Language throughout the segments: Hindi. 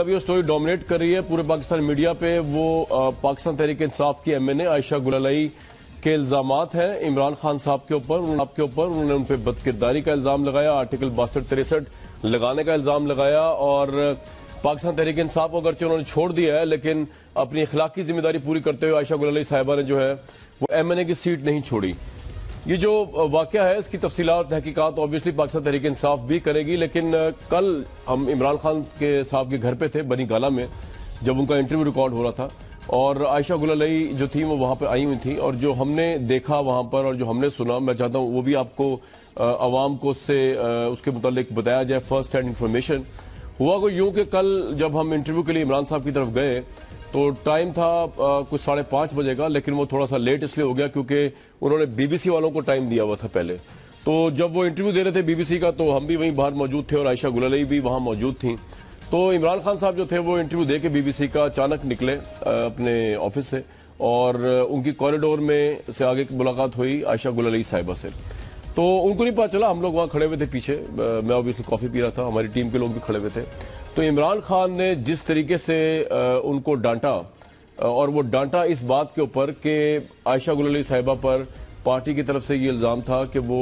अभी वो स्टोरी डोमिनेट कर रही है पूरे पाकिस्तान मीडिया पे। वो पाकिस्तान तहरीक इंसाफ की एमएनए आयशा गुललई के इल्जामात हैं इमरान खान साहब के ऊपर। उन्होंने उन पर बदकिरदारी का इल्जाम लगाया, आर्टिकल 62-63 लगाने का इल्जाम लगाया और पाकिस्तान तहरीक इंसाफ को अगरचे उन्होंने छोड़ दिया है, लेकिन अपनी अखलाकी जिम्मेदारी पूरी करते हुए आयशा गुललई साहिबा ने जो है वो एमएनए की सीट नहीं छोड़ी। ये जो वाकया है इसकी तफसीलात तहकीकात ऑब्वियसली पाकिस्तान तहरीक इंसाफ भी करेगी, लेकिन कल हम इमरान खान के साहब के घर पे थे बनी गाला में जब उनका इंटरव्यू रिकॉर्ड हो रहा था और आयशा गुललई जो थी वो वहां पे आई हुई थी और जो हमने देखा वहां पर और जो हमने सुना, मैं चाहता हूं वो भी आपको अवाम को उसके मुतालिक बताया जाए। फर्स्ट हैंड इंफॉर्मेशन हुआ को यूं कि कल जब हम इंटरव्यू के लिए इमरान साहब की तरफ गए तो टाइम था कुछ 5:30 बजे का, लेकिन वो थोड़ा सा लेट इसलिए हो गया क्योंकि उन्होंने बीबीसी वालों को टाइम दिया हुआ था पहले। तो जब वो इंटरव्यू दे रहे थे बीबीसी का तो हम भी वहीं बाहर मौजूद थे और आयशा गुललई भी वहां मौजूद थी। तो इमरान खान साहब जो थे वो इंटरव्यू दे के बीबीसी का अचानक निकले अपने ऑफिस से और उनकी कॉरिडोर में से आगे मुलाकात हुई आयशा गुललई साहिबा से। तो उनको नहीं पता चला, हम लोग वहां खड़े हुए थे पीछे, मैं ऑब्वियसली कॉफी पी रहा था, हमारी टीम के लोग भी खड़े हुए थे। तो इमरान खान ने जिस तरीके से उनको डांटा और वो डांटा इस बात के ऊपर कि आयशा गुललई साहिबा पर पार्टी की तरफ से ये इल्जाम था कि वो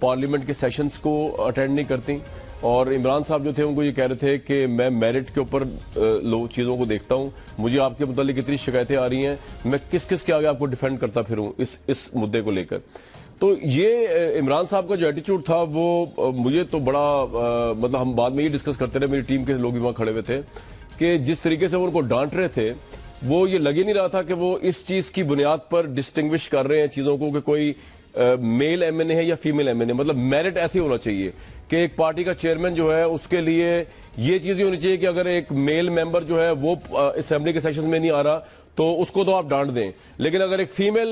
पार्लियामेंट के सेशंस को अटेंड नहीं करती और इमरान साहब जो थे उनको ये कह रहे थे कि मैं मेरिट के ऊपर चीज़ों को देखता हूं, मुझे आपके मुतालिक इतनी शिकायतें आ रही हैं, मैं किस किस के आगे आपको डिफेंड करता फिरूं इस मुद्दे को लेकर। तो ये इमरान साहब का जो एटीट्यूड था वो मुझे तो बड़ा मतलब हम बाद में ये डिस्कस करते रहे, मेरी टीम के लोग भी वहां खड़े हुए थे कि जिस तरीके से वो उनको डांट रहे थे वो ये लग ही नहीं रहा था कि वो इस चीज की बुनियाद पर डिस्टिंग्विश कर रहे हैं चीजों को कि कोई मेल एमएनए है या फीमेल एमएनए। मतलब मेरिट ऐसे होना चाहिए कि एक पार्टी का चेयरमैन जो है उसके लिए ये चीज होनी चाहिए कि अगर एक मेल मेंबर जो है वो असेंबली के सेशंस में नहीं आ रहा तो उसको तो आप डांट दें, लेकिन अगर एक फीमेल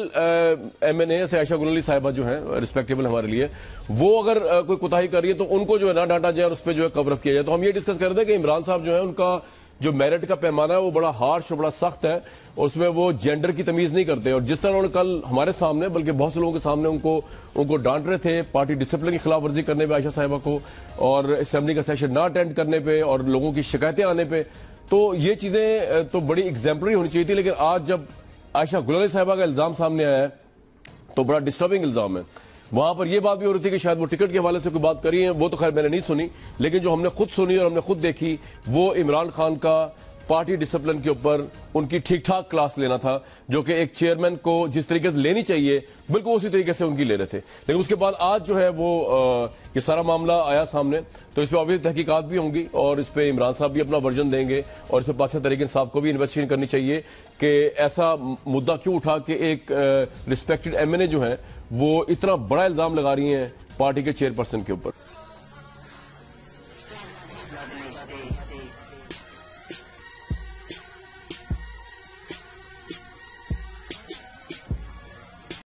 एमएनए से आयशा गुललई साहिबा जो है रिस्पेक्टेबल हमारे लिए, वो अगर कोई कोताही कर रही है तो उनको जो है ना डांटा जाए और उस पर जो है कवर अप किया जाए। तो हम ये डिस्कस कर रहे थे कि इमरान साहब जो है उनका जो मेरिट का पैमाना है वो बड़ा हार्श और बड़ा सख्त है और उसमें वो जेंडर की तमीज नहीं करते और जिस तरह उन्होंने कल हमारे सामने बल्कि बहुत से लोगों के सामने उनको डांट रहे थे पार्टी डिसिप्लिन की खिलाफ वर्जी करने पे आयशा साहिबा को और असेंबली का सेशन ना अटेंड करने पे और लोगों की शिकायतें आने पे, तो ये चीजें तो बड़ी एग्जाम्पलरी होनी चाहिए थी। लेकिन आज जब आयशा गुललई साहिबा का इल्जाम सामने आया है तो बड़ा डिस्टर्बिंग इल्जाम है। वहां पर यह बात भी हो रही थी कि शायद वो टिकट के हवाले से कोई बात करी है, वो तो खैर मैंने नहीं सुनी, लेकिन जो हमने खुद सुनी और हमने खुद देखी वो इमरान खान का पार्टी डिसिप्लिन के ऊपर उनकी ठीक ठाक क्लास लेना था जो कि एक चेयरमैन को जिस तरीके से लेनी चाहिए बिल्कुल उसी तरीके से उनकी ले रहे थे। लेकिन उसके बाद आज जो है वो ये सारा मामला आया सामने, तो इस पर ऑब्वियसली तहकीकात भी होंगी और इस पर इमरान साहब भी अपना वर्जन देंगे और इस पर पाकिस्तान तहरीक इंसाफ को भी इन्वेस्टिगेशन करनी चाहिए कि ऐसा मुद्दा क्यों उठा कि एक रिस्पेक्टेड एमएनए जो है वो इतना बड़ा इल्जाम लगा रही हैं पार्टी के चेयरपर्सन के ऊपर।